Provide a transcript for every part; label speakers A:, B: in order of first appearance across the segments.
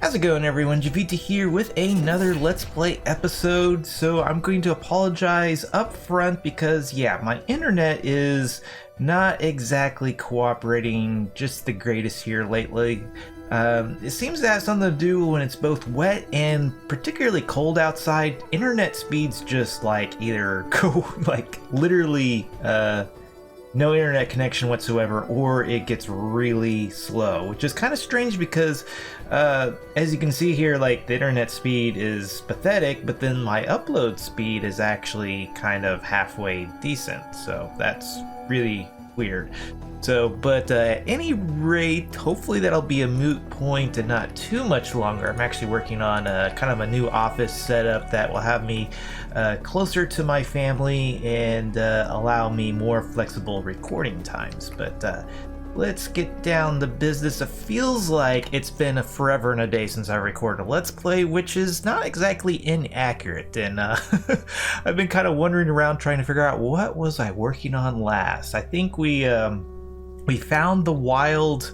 A: How's it going, everyone? Jiivita here with another Let's Play episode. So I'm going to apologize up front because, yeah, my internet is not exactly cooperating just the greatest here lately. It seems to have something to do when it's both wet and particularly cold outside. Internet speeds just like either go like literally no internet connection whatsoever, or it gets really slow, which is kind of strange because as you can see here, like the internet speed is pathetic, but then my upload speed is actually kind of halfway decent, so that's really weird. So, but at any rate, hopefully that'll be a moot point and not too much longer. I'm actually working on kind of a new office setup that will have me closer to my family and allow me more flexible recording times. But let's get down to business. It feels like it's been a forever and a day since I recorded a Let's Play, which is not exactly inaccurate. And I've been kind of wandering around trying to figure out what was I working on last. I think we found the wild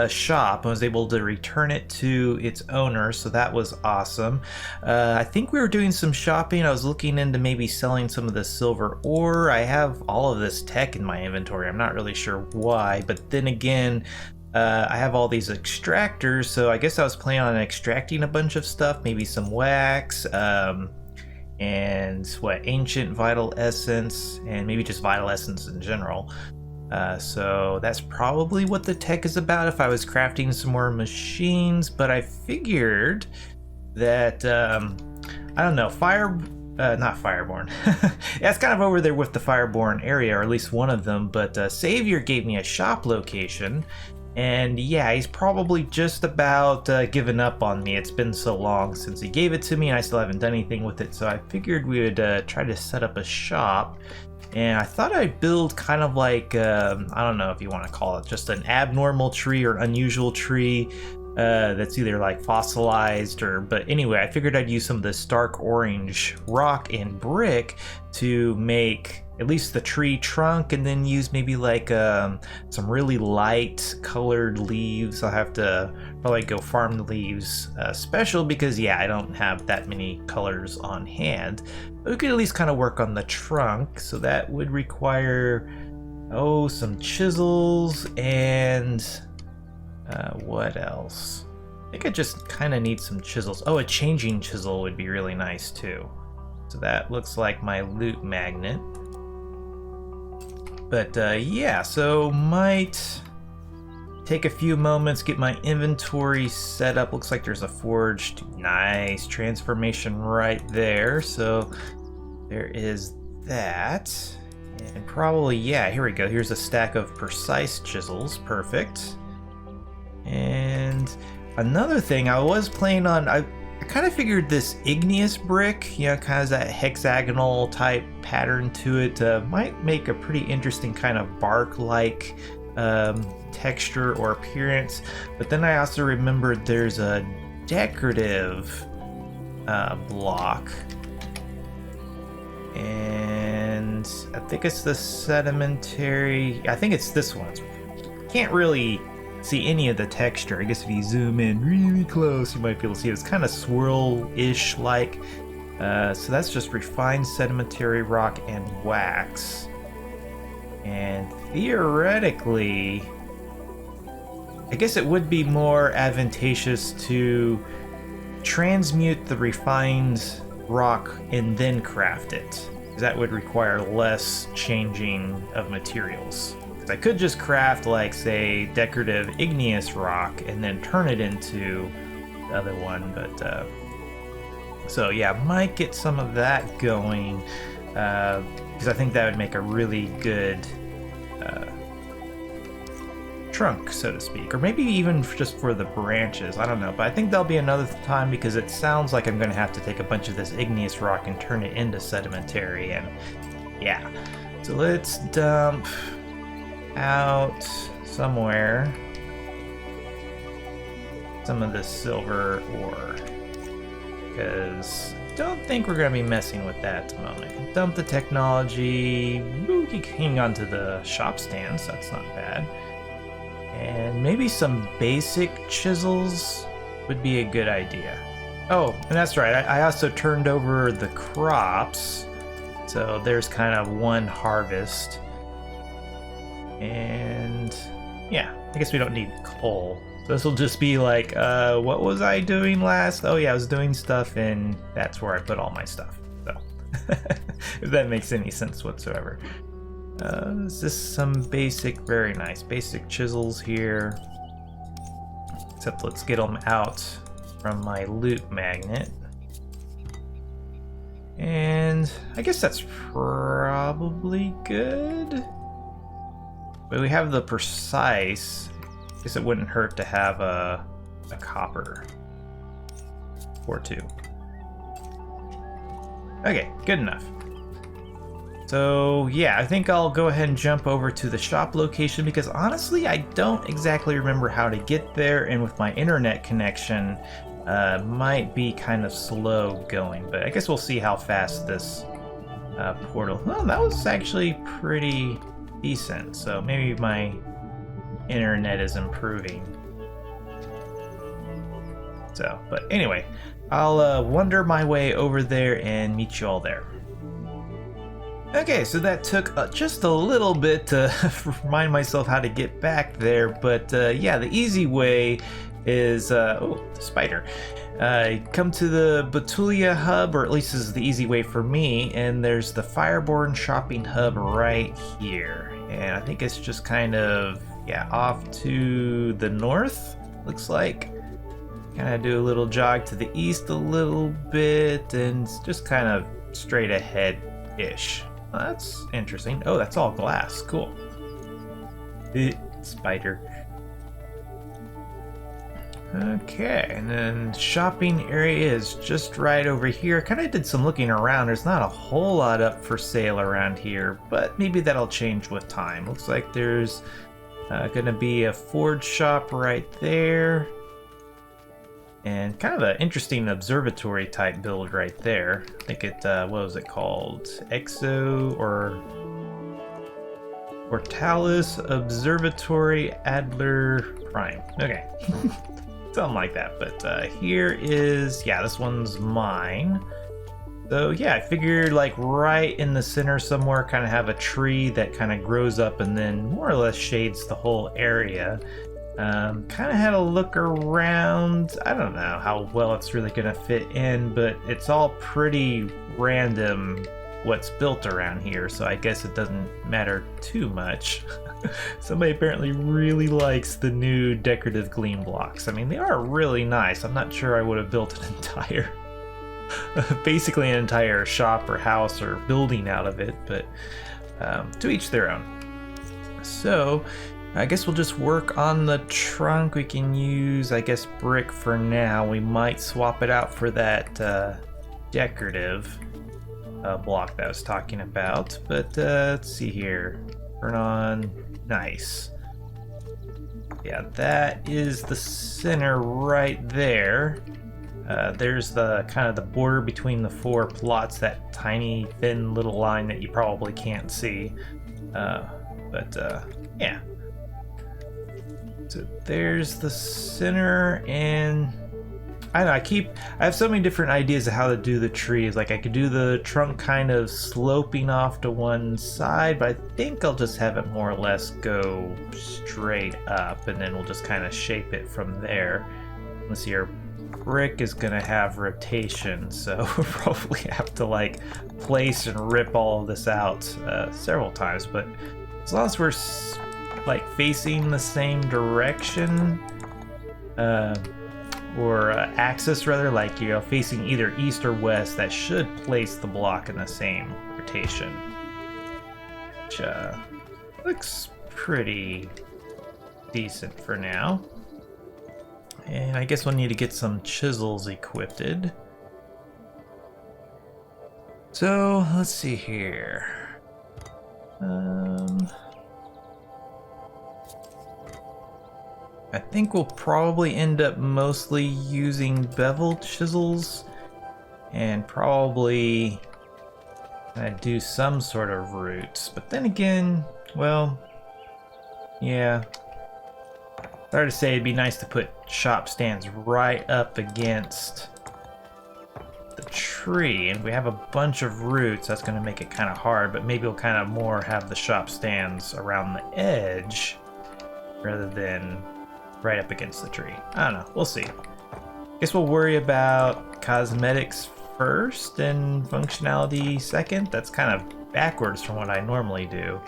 A: shop and was able to return it to its owner, so that was awesome. I think we were doing some shopping. I was looking into maybe selling some of the silver ore. I have all of this tech in my inventory. I'm not really sure why, but then again, I have all these extractors, so I guess I was planning on extracting a bunch of stuff, maybe some wax, and ancient vital essence, and maybe just vital essence in general. So that's probably what the tech is about if I was crafting some more machines, but I figured that, I don't know, not Fireborn. That's kind of over there with the Fireborn area, or at least one of them, but Savior gave me a shop location, and yeah, he's probably just about given up on me. It's been so long since he gave it to me, and I still haven't done anything with it, so I figured we would try to set up a shop. And I thought I'd build kind of like, I don't know if you want to call it just an abnormal tree or unusual tree that's either like fossilized or, but anyway, I figured I'd use some of this dark orange rock and brick to make at least the tree trunk, and then use maybe like some really light colored leaves. I'll have to probably go farm the leaves special because, yeah, I don't have that many colors on hand. But we could at least kind of work on the trunk, so that would require, some chisels and what else? I think I just kind of need some chisels. Oh, a changing chisel would be really nice too. So that looks like my loot magnet. But yeah, so might take a few moments, get my inventory set up. Looks like there's a forged, nice transformation right there. So there is that. And probably, yeah, here we go. Here's a stack of precise chisels. Perfect. And another thing I was playing on, I kind of figured this igneous brick, you know, kind of that hexagonal type pattern to it, might make a pretty interesting kind of bark-like texture or appearance. But then I also remembered there's a decorative block, and I think it's the sedimentary. I think it's this one. Can't really see any of the texture. I guess if you zoom in really close, you might be able to see it's kind of swirl-ish like. So that's just refined sedimentary rock and wax. And theoretically, I guess it would be more advantageous to transmute the refined rock and then craft it. That would require less changing of materials. I could just craft, like, say, decorative igneous rock and then turn it into the other one, but so yeah, might get some of that going because I think that would make a really good trunk, so to speak, or maybe even just for the branches. I don't know, but I think there'll be another time because it sounds like I'm going to have to take a bunch of this igneous rock and turn it into sedimentary, and yeah. So let's dump out somewhere some of this silver ore, because I don't think we're going to be messing with that at the moment. Dump the technology. Ooh, you can hang on to the shop stand, so that's not bad. And maybe some basic chisels would be a good idea. Oh, and that's right, I also turned over the crops, so there's kind of one harvest. And yeah, I guess we don't need coal. So this will just be like, what was I doing last? Oh yeah, I was doing stuff, and that's where I put all my stuff. So, if that makes any sense whatsoever. Is this some basic, very nice, basic chisels here. Except let's get them out from my loot magnet. And I guess that's probably good. But we have the precise. I guess it wouldn't hurt to have a copper or two. Okay, good enough. So yeah, I think I'll go ahead and jump over to the shop location because honestly, I don't exactly remember how to get there, and with my internet connection, might be kind of slow going. But I guess we'll see how fast this portal. Oh, that was actually pretty decent. So maybe my internet is improving. So, but anyway, I'll wander my way over there and meet you all there. Okay, so that took just a little bit to remind myself how to get back there, but yeah, the easy way is, oh, spider. Come to the Batulia hub, or at least this is the easy way for me, and there's the Fireborn shopping hub right here. And I think it's just kind of, yeah, off to the north, looks like. Kind of do a little jog to the east a little bit, and just kind of straight ahead-ish. Well, that's interesting. Oh, that's all glass. Cool. Spider. Okay, and then shopping area is just right over here. Kind of did some looking around. There's not a whole lot up for sale around here, but maybe that'll change with time. Looks like there's gonna be a forge shop right there. And kind of an interesting observatory type build right there. I think it, what was it called? Exo or Ortalis Observatory Adler Prime. Okay. Something like that. But here is, yeah, this one's mine. So yeah, I figured like right in the center somewhere, kind of have a tree that kind of grows up and then more or less shades the whole area. Kind of had a look around. I don't know how well it's really gonna fit in, but it's all pretty random what's built around here, so I guess it doesn't matter too much. Somebody apparently really likes the new decorative gleam blocks. I mean, they are really nice. I'm not sure I would have built an entire basically an entire shop or house or building out of it, but to each their own. So I guess we'll just work on the trunk. We can use, I guess, brick for now. We might swap it out for that decorative block that I was talking about. But let's see here. Turn on. Nice. Yeah, that is the center right there. There's the kind of the border between the four plots, that tiny thin little line that you probably can't see. Yeah. So there's the center, and I don't know, I have so many different ideas of how to do the trees. Like I could do the trunk kind of sloping off to one side, but I think I'll just have it more or less go straight up, and then we'll just kind of shape it from there. Let's see, our brick is gonna have rotation, so we'll probably have to like place and rip all of this out several times, but as long as we're like facing the same direction, or axis rather, like, you know, facing either east or west, that should place the block in the same rotation, which looks pretty decent for now. And I guess we'll need to get some chisels equipped. So let's see here. I think we'll probably end up mostly using bevel chisels and probably do some sort of roots. But then again, well, yeah. Sorry to say, it'd be nice to put shop stands right up against the tree, and we have a bunch of roots. That's going to make it kind of hard, but maybe we'll kind of more have the shop stands around the edge rather than right up against the tree. I don't know. We'll see. Guess we'll worry about cosmetics first and functionality second. That's kind of backwards from what I normally do,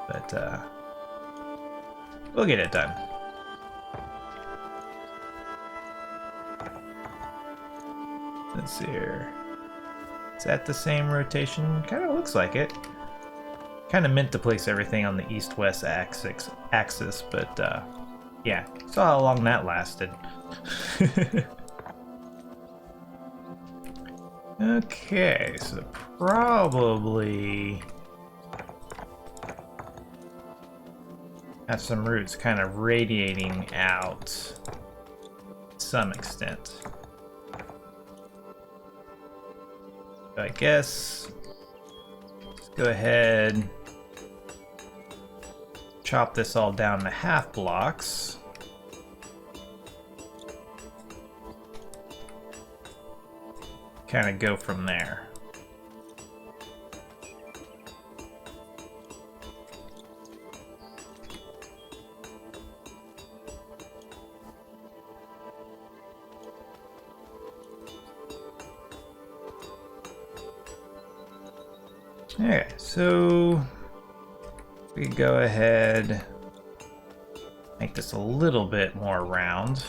A: but we'll get it done. Let's see here. Is that the same rotation? Kind of looks like it. Kind of meant to place everything on the east-west axis, but yeah, saw how long that lasted. Okay, so probably have some roots kind of radiating out to some extent. So I guess let's go ahead, chop this all down to half blocks. Kind of go from there. Okay, so we can go ahead, make this a little bit more round.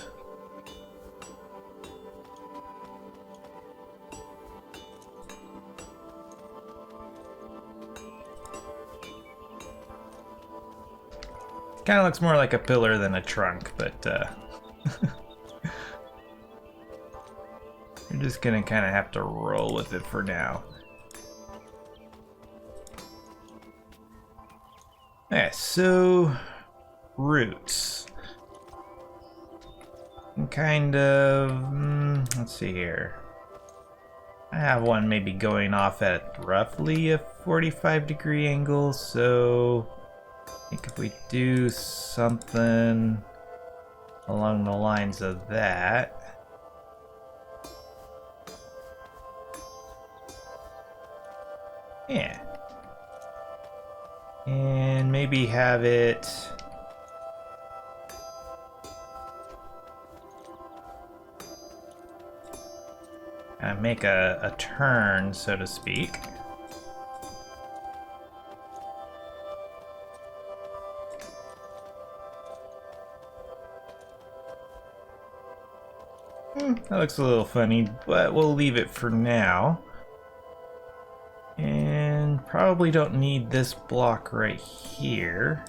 A: Kind of looks more like a pillar than a trunk, but you're just gonna kind of have to roll with it for now. Okay, so roots. Kind of, let's see here. I have one maybe going off at roughly a 45-degree angle, so I think if we do something along the lines of that. Yeah. And maybe have it kind of make a turn, so to speak. That looks a little funny, but we'll leave it for now. And probably don't need this block right here.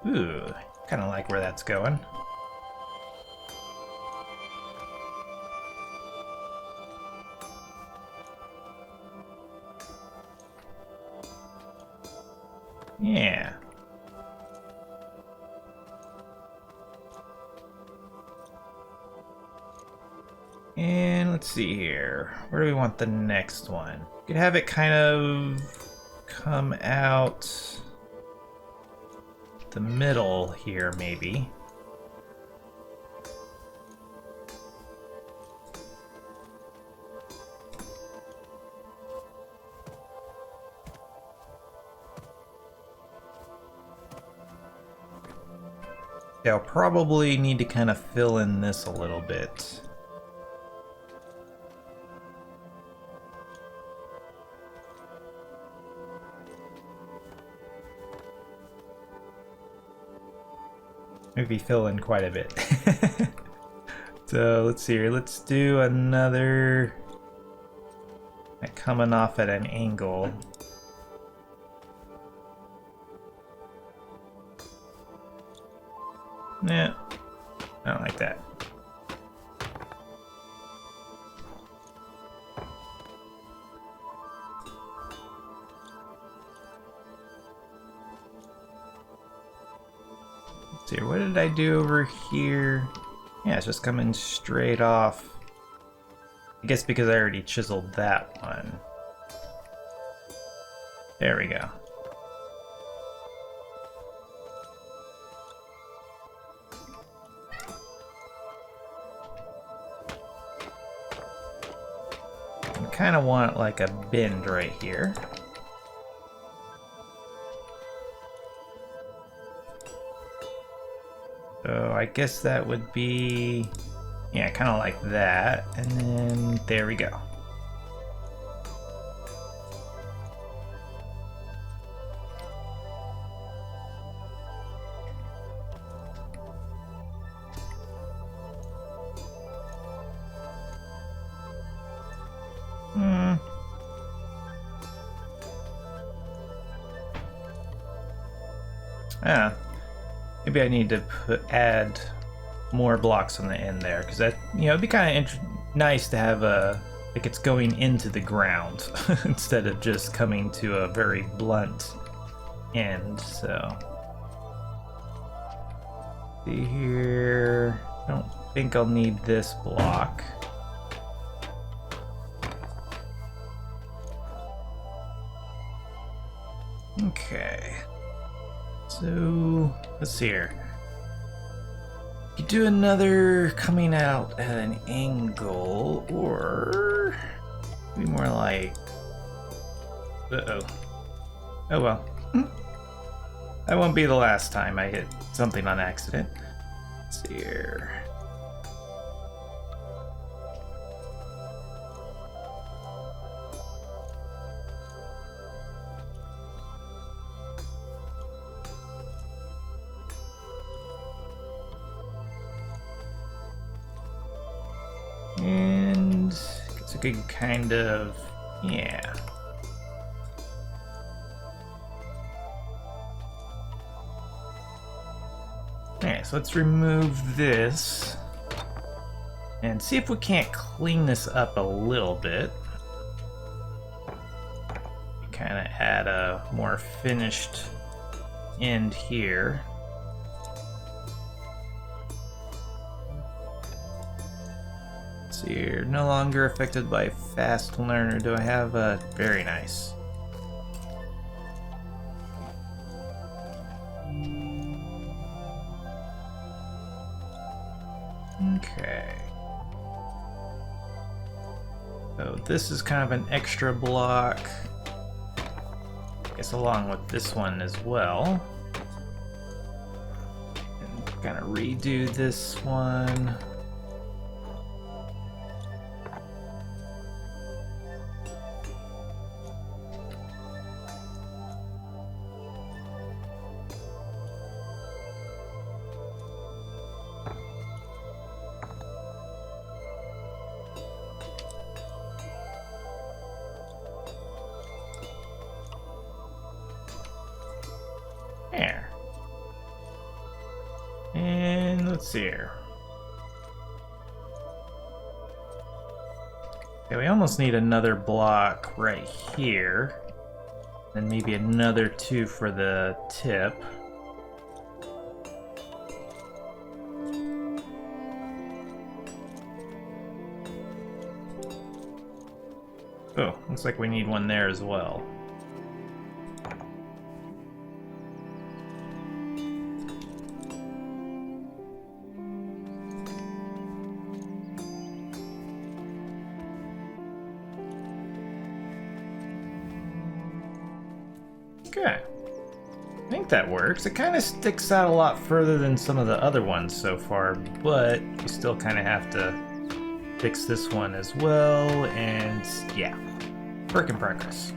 A: Ooh, kind of like where that's going. Yeah. And let's see here. Where do we want the next one? We could have it kind of come out the middle here, maybe. Yeah, I'll probably need to kind of fill in this a little bit. Maybe fill in quite a bit. So let's see here. Let's do another coming off at an angle. Nah, I don't like that. Let's see, what did I do over here? Yeah, it's just coming straight off. I guess because I already chiseled that one. There we go. kind of want like a bend right here. So I guess that would be, yeah, kind of like that. And then there we go. Maybe I need to add more blocks on the end there, because that, you know, it'd be kind of nice to have a, like it's going into the ground instead of just coming to a very blunt end. So, see here, I don't think I'll need this block. Okay. So, let's see here. You do another coming out at an angle, or maybe more like, oh well. That won't be the last time I hit something on accident. Let's see here. And it's a good kind of, yeah. Okay, so let's remove this and see if we can't clean this up a little bit. Kind of add a more finished end here. So you're no longer affected by fast learner. Do I have a very nice? Okay. So this is kind of an extra block. I guess along with this one as well. And kind of redo this one. There. And let's see here. Okay, we almost need another block right here. And maybe another two for the tip. Oh, looks like we need one there as well. Okay. I think that works. It kind of sticks out a lot further than some of the other ones so far, but you still kind of have to fix this one as well, and yeah, work in progress.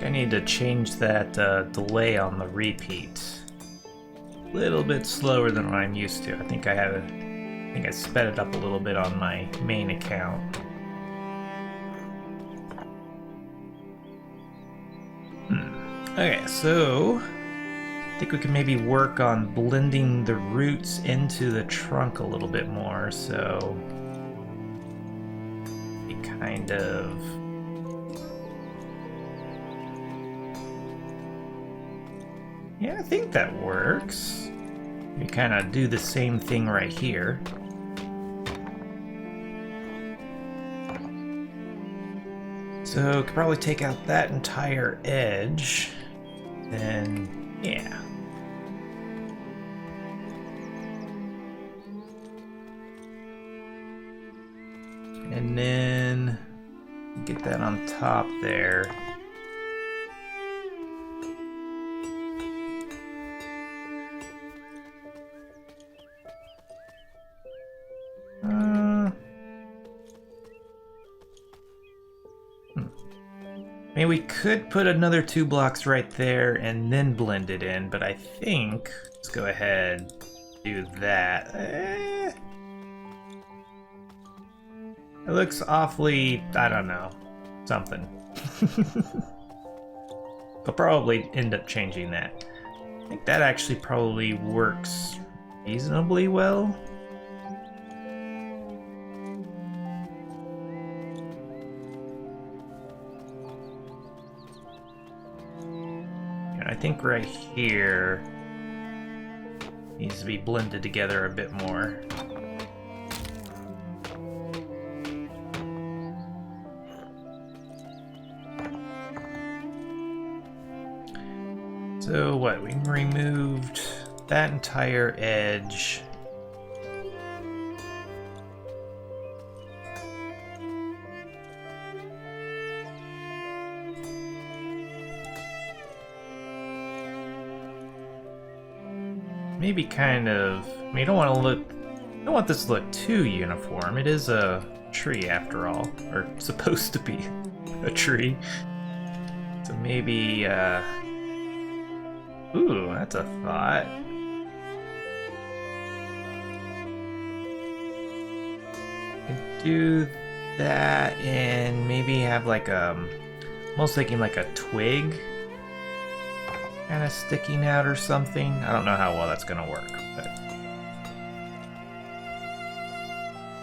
A: I need to change that delay on the repeat. A little bit slower than what I'm used to. I think I sped it up a little bit on my main account. Okay, so I think we can maybe work on blending the roots into the trunk a little bit more, so it kind of, yeah, I think that works. We kind of do the same thing right here. So could probably take out that entire edge. Then, yeah. And then get that on top there. I mean, we could put another 2 blocks right there and then blend it in, but I think let's go ahead and do that. It looks awfully, I don't know, something. I'll probably end up changing that. I think that actually probably works reasonably well. I think right here needs to be blended together a bit more. So what, we removed that entire edge. Maybe kind of, I mean, you don't want this to look too uniform. It is a tree after all, or supposed to be a tree. So maybe, ooh, that's a thought. Could do that and maybe have like almost thinking like a twig kind of sticking out or something. I don't know how well that's gonna work, but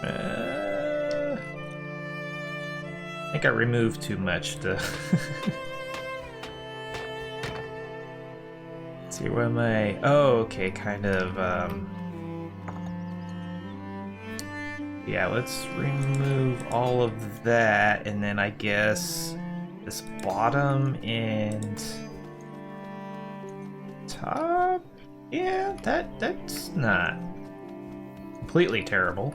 A: I think I removed too much to let's see, where am I? Oh, okay, kind of yeah, let's remove all of that, and then I guess this bottom and top? Yeah, that's not completely terrible.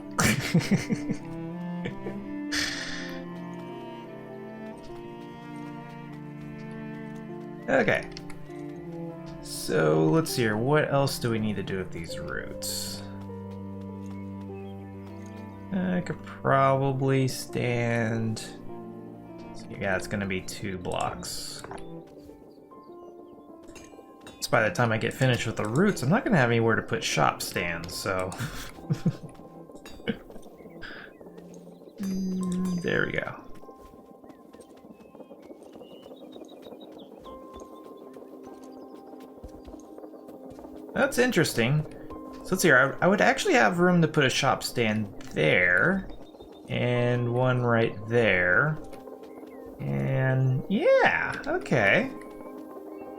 A: Okay. So let's see here. What else do we need to do with these roots? I could probably stand. So yeah, it's gonna be 2 blocks. By the time I get finished with the roots, I'm not going to have anywhere to put shop stands, so... There we go. That's interesting. So let's see here. I would actually have room to put a shop stand there, and one right there. And yeah, okay.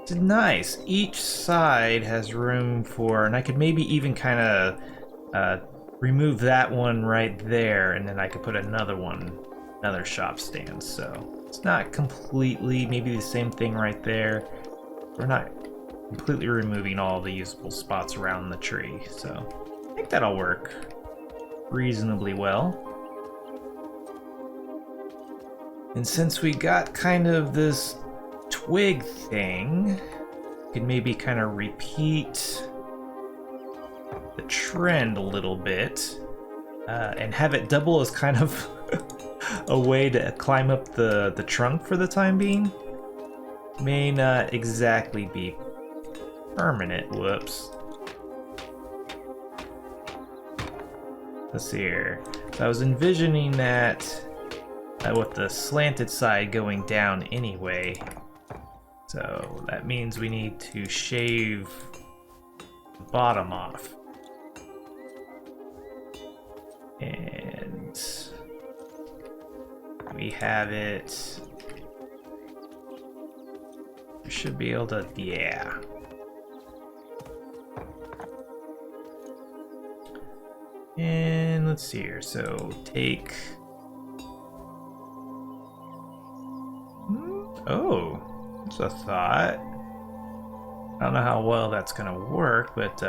A: Nice. Each side has room for, and I could maybe even kind of remove that one right there, and then I could put another shop stand. So it's not completely, maybe the same thing right there. We're not completely removing all the usable spots around the tree, so I think that'll work reasonably well. And since we got kind of this twig thing, could maybe kind of repeat the trend a little bit and have it double as kind of a way to climb up the trunk for the time being. May not exactly be permanent. Whoops. Let's see here. So I was envisioning that with the slanted side going down anyway. So that means we need to shave the bottom off. And we have it. We should be able to, yeah. And let's see here. So take. Oh. That's a thought. I don't know how well that's gonna work, but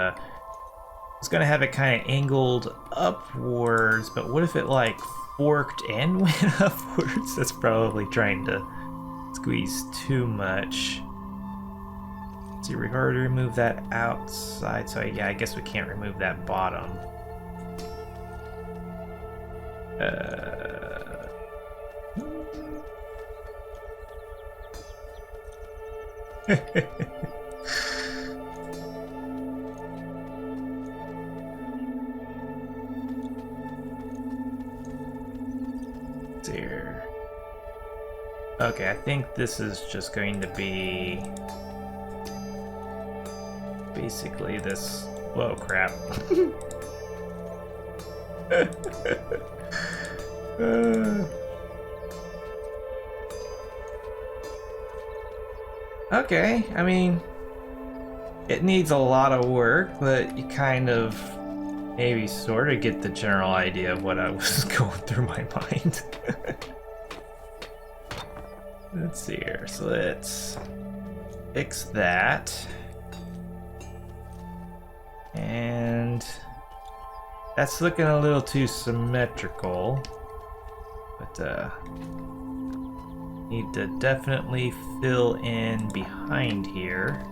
A: it's gonna have it kind of angled upwards, but what if it like forked and went upwards? That's probably trying to squeeze too much. So we've already removed that outside, so yeah, I guess we can't remove that bottom. There. Okay, I think this is just going to be basically this. Whoa, crap. Okay, I mean, it needs a lot of work, but you kind of maybe sort of get the general idea of what I was going through my mind. Let's see here, so let's fix that. And that's looking a little too symmetrical, but need to definitely fill in behind here.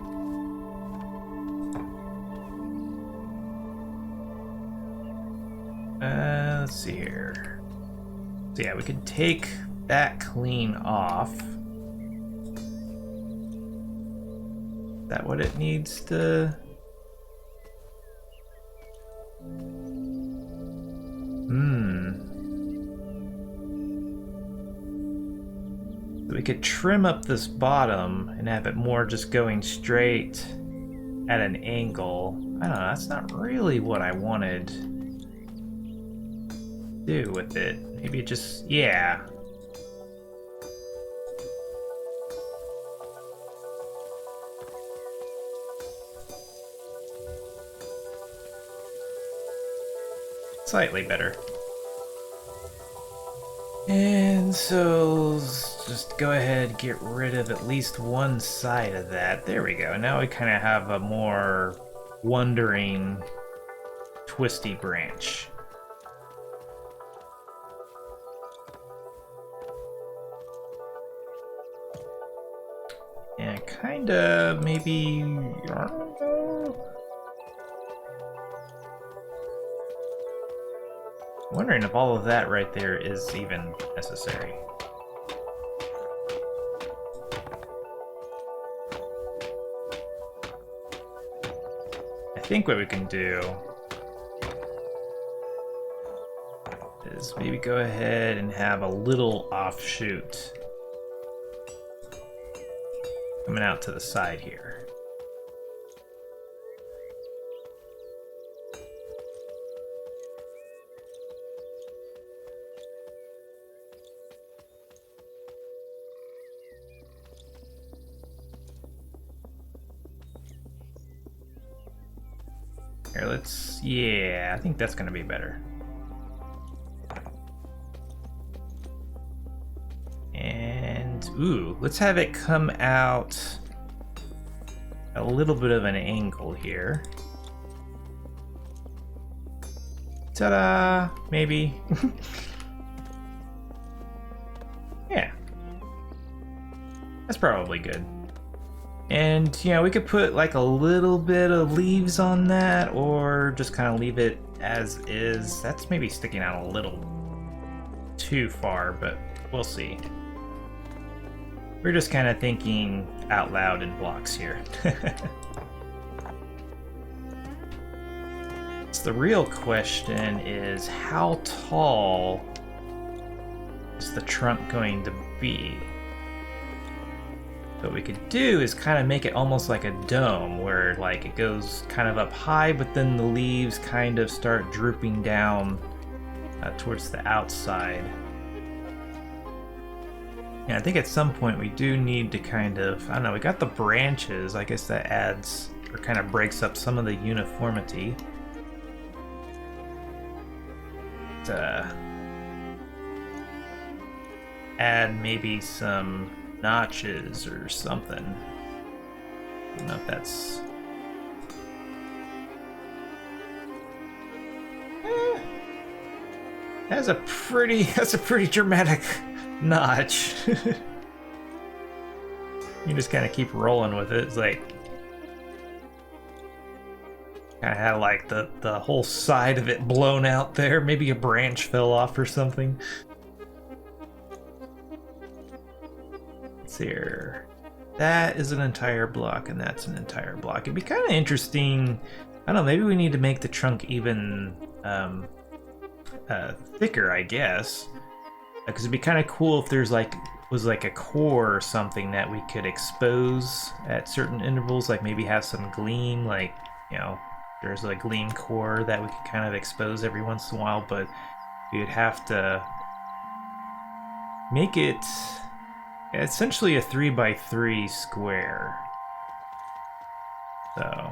A: Let's see here. So yeah, we can take that clean off. Is that what it needs to? So we could trim up this bottom and have it more just going straight at an angle. I don't know, that's not really what I wanted to do with it. Maybe just, yeah. Slightly better. And so let's just go ahead and get rid of at least one side of that. There we go. Now we kind of have a more wandering, twisty branch. And kind of maybe, I don't know. I'm wondering if all of that right there is even necessary. I think what we can do is maybe go ahead and have a little offshoot coming out to the side here. Here, let's, yeah, I think that's gonna be better. And, ooh, let's have it come out a little bit of an angle here. Ta-da! Maybe. Yeah. That's probably good. And, you know, we could put like a little bit of leaves on that, or just kind of leave it as is. That's maybe sticking out a little too far, but we'll see. We're just kind of thinking out loud in blocks here. So the real question is, how tall is the trunk going to be? What we could do is kind of make it almost like a dome, where like it goes kind of up high, but then the leaves kind of start drooping down towards the outside. Yeah, I think at some point we do need to kind of, I don't know, we got the branches, I guess that adds or kind of breaks up some of the uniformity. Add maybe some notches or something. don't know if that's... That's a pretty dramatic notch. You just kind of keep rolling with it. It's like kind of had like the whole side of it blown out there. Maybe a branch fell off or something. Let's see here. That is an entire block, and that's an entire block. It'd be kind of interesting. I don't know. Maybe we need to make the trunk even thicker, I guess. Because it'd be kind of cool if there's was like a core or something that we could expose at certain intervals, like maybe have some gleam, like, you know, there's a gleam core that we could kind of expose every once in a while, but we would have to make it essentially a 3x3 square. So,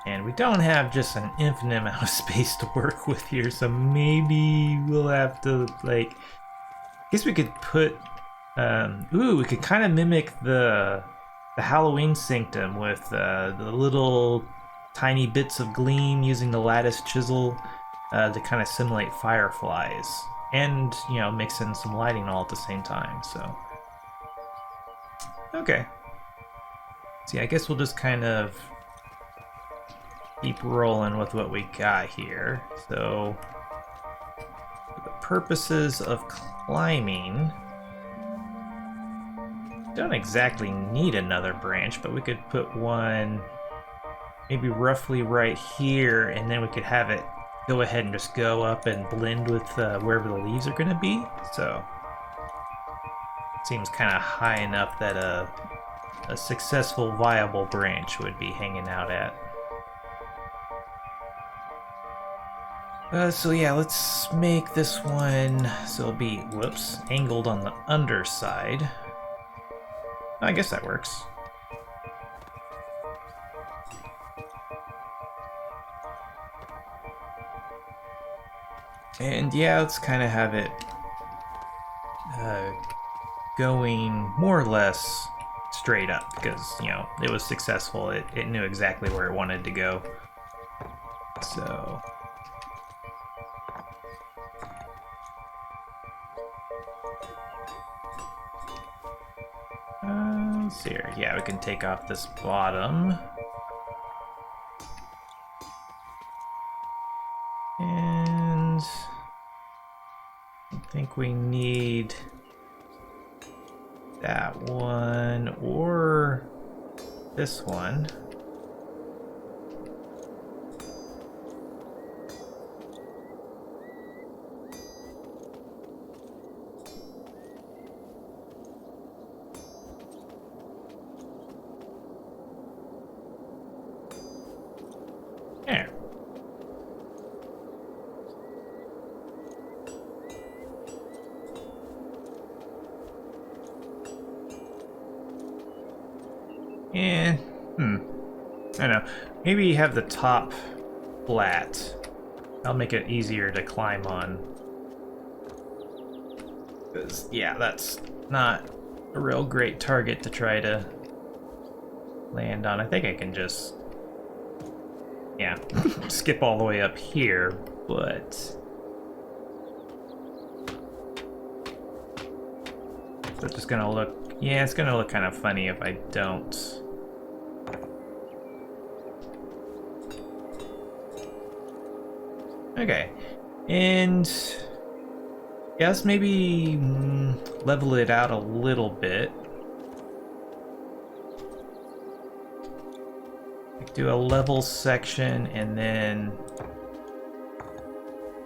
A: and we don't have just an infinite amount of space to work with here, so maybe we'll have to, like, I guess we could put, we could kind of mimic the Halloween Sanctum with the little tiny bits of gleam using the lattice chisel to kind of simulate fireflies. And, you know, mix in some lighting all at the same time, so. Okay. See, I guess we'll just kind of keep rolling with what we got here. So, for the purposes of climbing, don't exactly need another branch, but we could put one maybe roughly right here, and then we could have it go ahead and just go up and blend with wherever the leaves are going to be. So, seems kind of high enough that a successful, viable branch would be hanging out at. So yeah, let's make this one so it'll be, whoops, angled on the underside. I guess that works. And yeah, let's kind of have it going more or less straight up because, you know, it was successful. It knew exactly where it wanted to go. So... let's see here. Yeah, we can take off this bottom. And I think we need that one or this one. There. And, I don't know. Maybe have the top flat. That'll make it easier to climb on. Because, yeah, that's not a real great target to try to land on. I think I can just, yeah, skip all the way up here, but... That's just gonna look, yeah, it's gonna look kind of funny if I don't. Okay, and yeah, let's maybe level it out a little bit. Like do a level section and then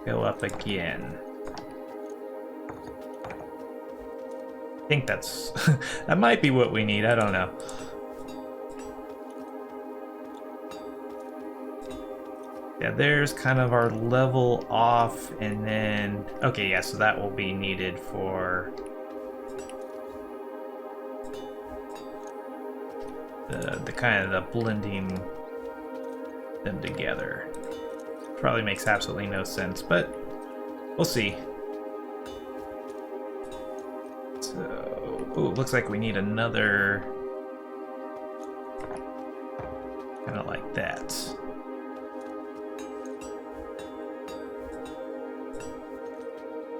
A: go up again. I think that's that might be what we need. I don't know. Yeah, there's kind of our level off, and then okay, yeah, so that will be needed for the kind of the blending them together. Probably makes absolutely no sense, but we'll see. So, ooh, looks like we need another Kind of like that.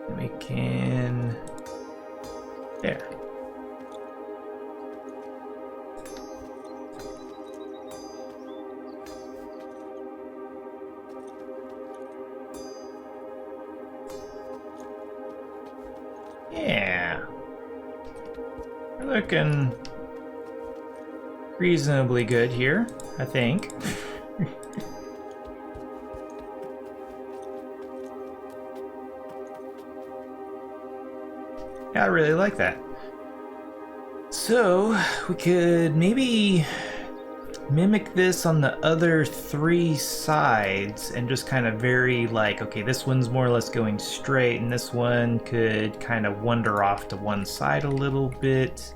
A: And we can... There. Yeah. We're looking reasonably good here, I think. Yeah, I really like that. So, we could maybe mimic this on the other 3 sides and just kind of vary, like, okay, this one's more or less going straight, and this one could kind of wander off to one side a little bit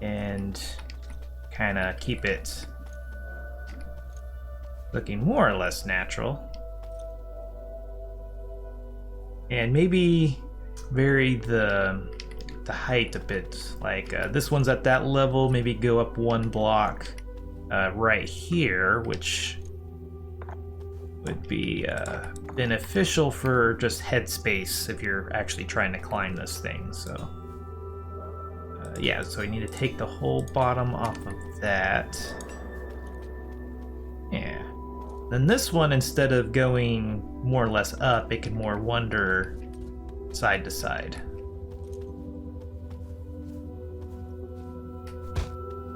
A: and kind of keep it looking more or less natural. And maybe vary the height a bit, like this one's at that level, maybe go up 1 block right here, which would be beneficial for just headspace if you're actually trying to climb this thing. So yeah, so we need to take the whole bottom off of that. Yeah. Then this one, instead of going more or less up, it can more wander side to side.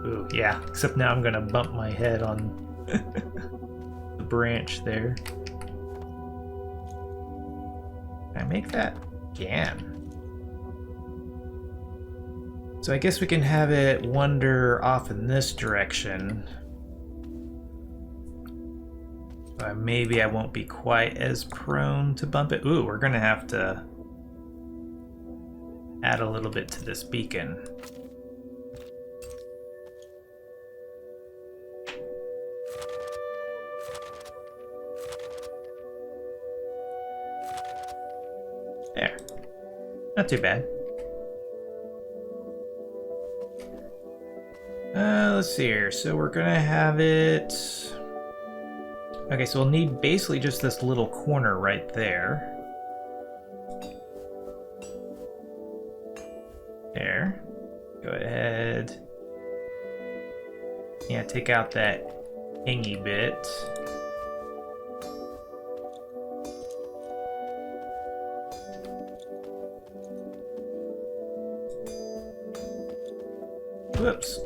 A: Ooh, yeah, except now I'm gonna bump my head on the branch there. Can I make that? Can. So I guess we can have it wander off in this direction. Maybe I won't be quite as prone to bump it. Ooh, we're gonna have to add a little bit to this beacon. There. Not too bad. Let's see here. So we're gonna have it... Okay, so we'll need basically just this little corner right there. There. Go ahead. Yeah, take out that hingy bit. Whoops.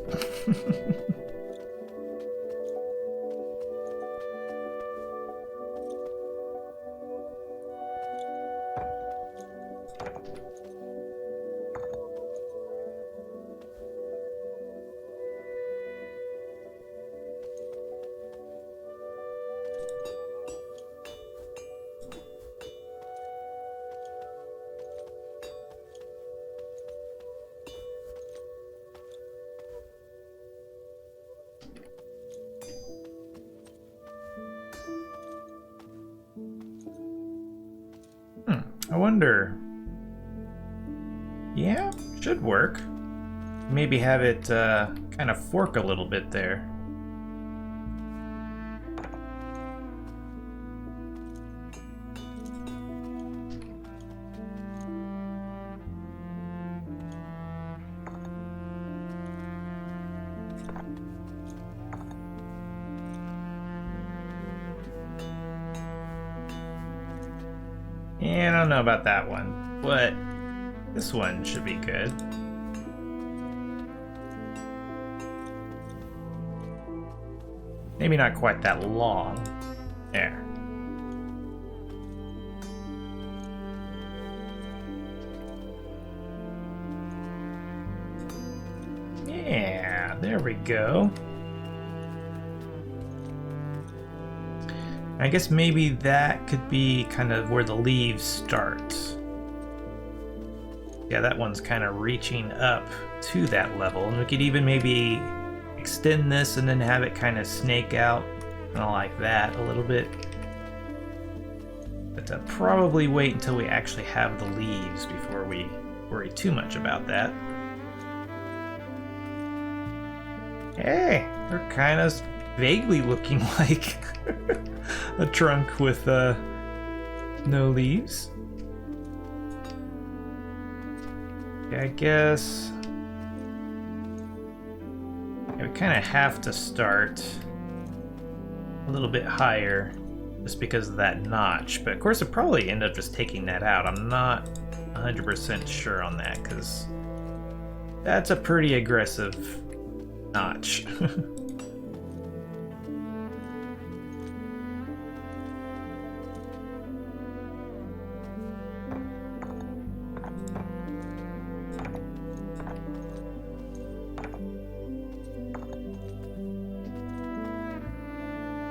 A: I wonder. Yeah, should work. Maybe have it kind of fork a little bit there. Yeah, I don't know about that one, but this one should be good. Maybe not quite that long. There. Yeah, there we go. I guess maybe that could be kind of where the leaves start. Yeah, that one's kind of reaching up to that level. And we could even maybe extend this and then have it kind of snake out, kind of like that a little bit. But probably wait until we actually have the leaves before we worry too much about that. Hey, we're kind of vaguely looking like a trunk with no leaves. Okay, I guess we kind of have to start a little bit higher just because of that notch. But of course, it probably end up just taking that out. I'm not 100% sure on that because that's a pretty aggressive notch.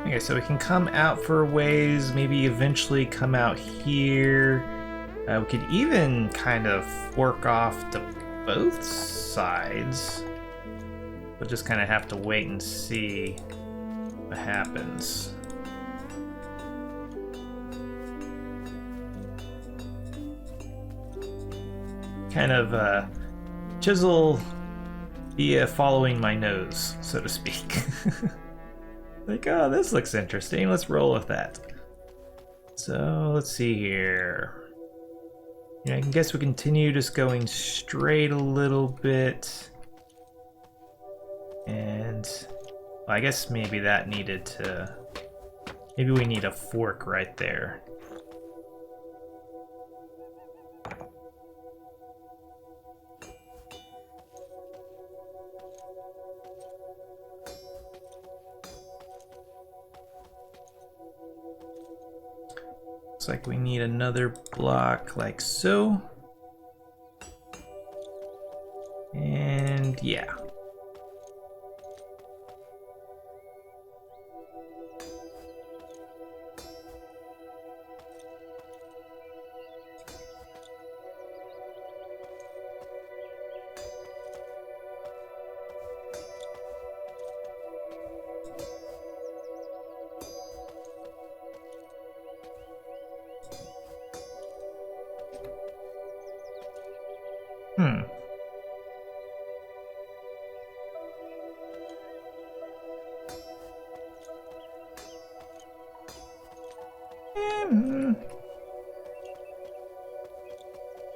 A: Okay, so we can come out for a ways, maybe eventually come out here. We could even kind of fork off to both sides. We'll just kind of have to wait and see what happens. Kind of chisel via following my nose, so to speak. Like, oh, this looks interesting. Let's roll with that. So, let's see here. Yeah, I guess we continue just going straight a little bit. And, well, I guess maybe that needed to... Maybe we need a fork right there. Looks like we need another block like so. And yeah.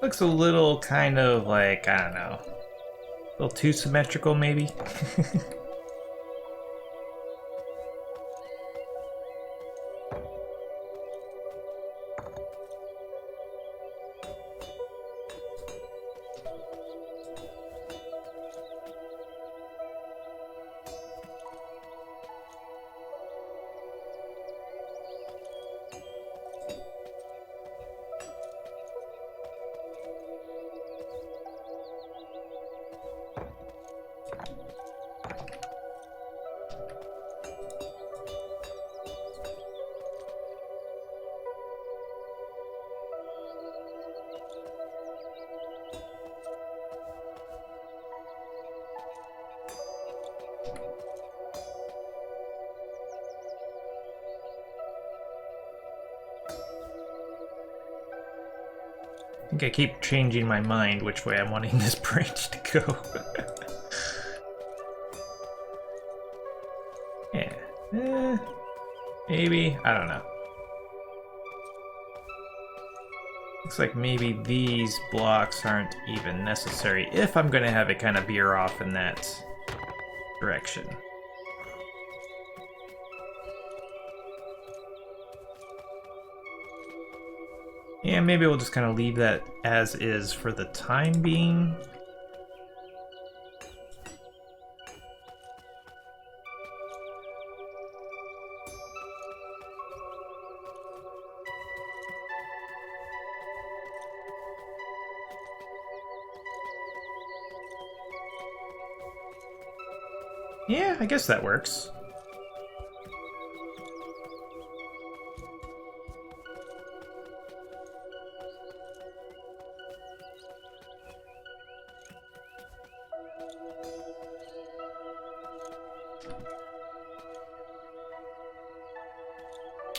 A: Looks a little kind of like, I don't know, a little too symmetrical maybe. I think I keep changing my mind which way I'm wanting this branch to go. Yeah. Maybe. I don't know. Looks like maybe these blocks aren't even necessary if I'm going to have it kind of veer off in that direction. Yeah, maybe we'll just kind of leave that as is for the time being. Yeah, I guess that works.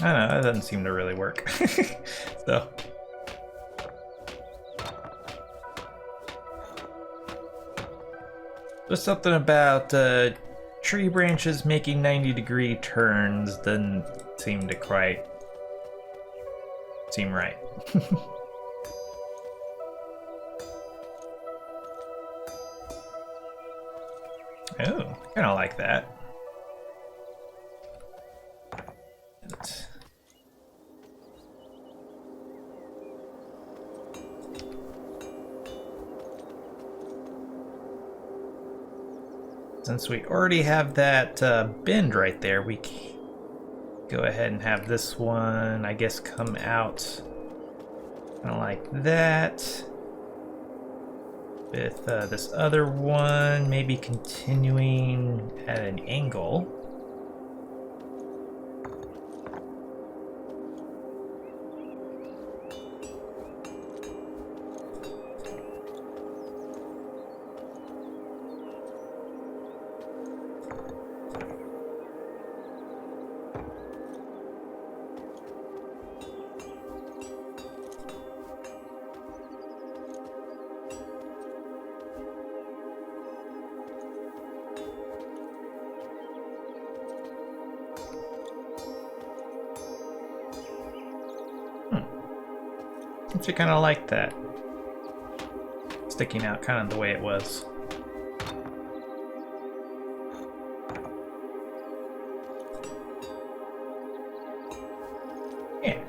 A: I don't know, that doesn't seem to really work. So. There's something about tree branches making 90-degree turns doesn't seem to quite seem right. Oh, kind of like that. Since we already have that bend right there, we can go ahead and have this one, I guess, come out kind of like that. With this other one maybe continuing at an angle. I kind of like that. Sticking out kind of the way it was. Yeah.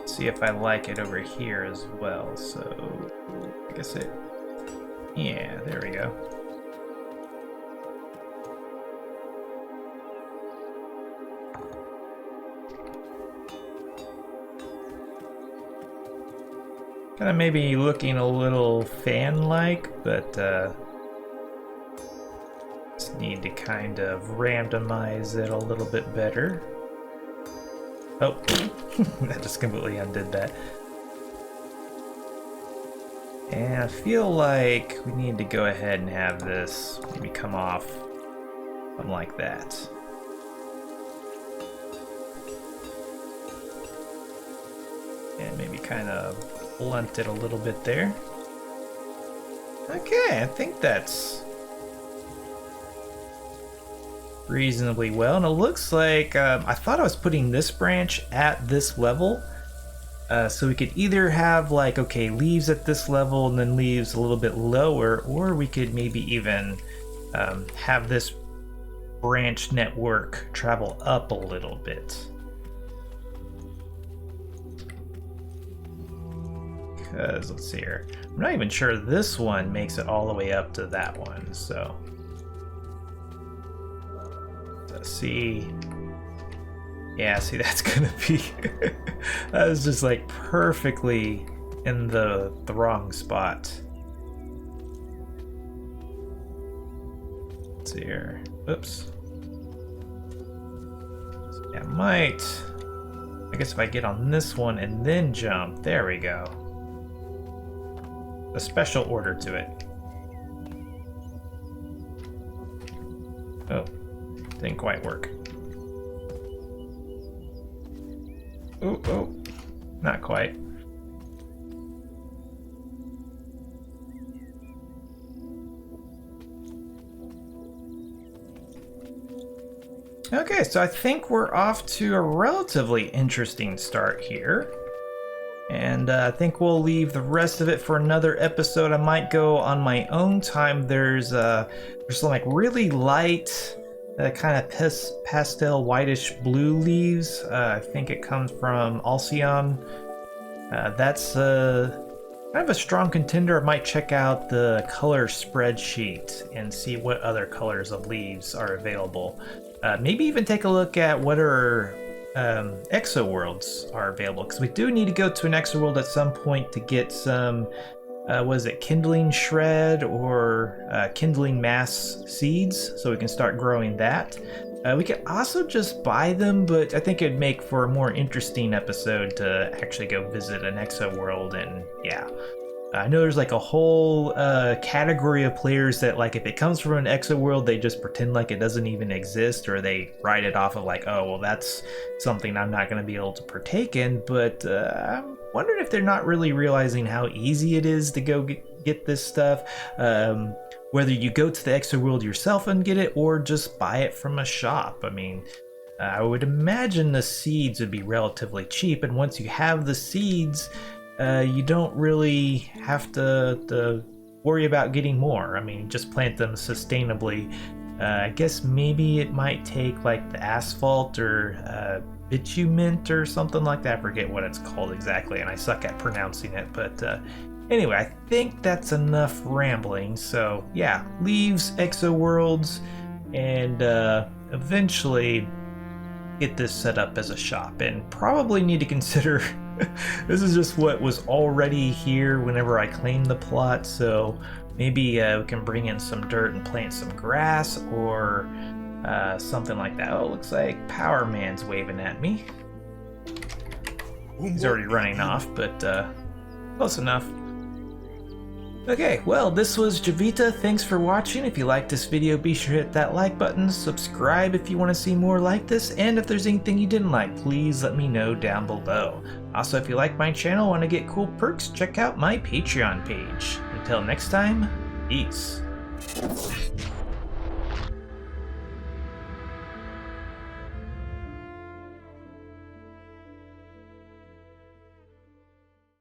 A: See if I like it over here as well. So I guess it, yeah, there we go. Kind of maybe looking a little fan-like, but just need to kind of randomize it a little bit better. Oh, that just completely undid that. And I feel like we need to go ahead and have this maybe come off something like that. And maybe kind of blunt it a little bit there. Okay, I think that's reasonably well, and it looks like I thought I was putting this branch at this level, so we could either have like, okay, leaves at this level and then leaves a little bit lower, or we could maybe even have this branch network travel up a little bit. Because let's see here, I'm not even sure this one makes it all the way up to that one, so see, yeah, see, that's gonna be that is just like perfectly in the wrong spot. Let's see here, oops. Yeah, I guess if I get on this one and then jump, there we go. A special order to it. Oh, didn't quite work. Oh, not quite. Okay, so I think we're off to a relatively interesting start here. And I think we'll leave the rest of it for another episode. I might go on my own time. There's some like really light, kind of pastel whitish blue leaves. I think it comes from Alcyon. That's kind of a strong contender. I might check out the color spreadsheet and see what other colors of leaves are available. Maybe even take a look at what are exo worlds are available, because we do need to go to an exo world at some point to get some was it kindling shred or kindling mass seeds, so we can start growing that. We could also just buy them, but I think it'd make for a more interesting episode to actually go visit an exo world and yeah. I know there's like a whole category of players that, like, if it comes from an exo world, they just pretend like it doesn't even exist, or they write it off of like, oh, well, that's something I'm not going to be able to partake in. But I'm wondering if they're not really realizing how easy it is to go get this stuff. Whether you go to the exo world yourself and get it, or just buy it from a shop. I mean, I would imagine the seeds would be relatively cheap, and once you have the seeds, you don't really have to worry about getting more. I mean, just plant them sustainably. I guess maybe it might take like the asphalt or bitumen or something like that. I forget what it's called exactly, and I suck at pronouncing it. But anyway, I think that's enough rambling. So yeah, leaves exo worlds, and eventually get this set up as a shop, and probably need to consider this is just what was already here whenever I claimed the plot, so maybe we can bring in some dirt and plant some grass or something like that. Oh, it looks like Power Man's waving at me. He's already running off, but close enough. Okay, well, this was Jiivita. Thanks for watching. If you liked this video, be sure to hit that like button, subscribe if you want to see more like this, and if there's anything you didn't like, please let me know down below. Also, if you like my channel and want to get cool perks, check out my Patreon page. Until next time, peace.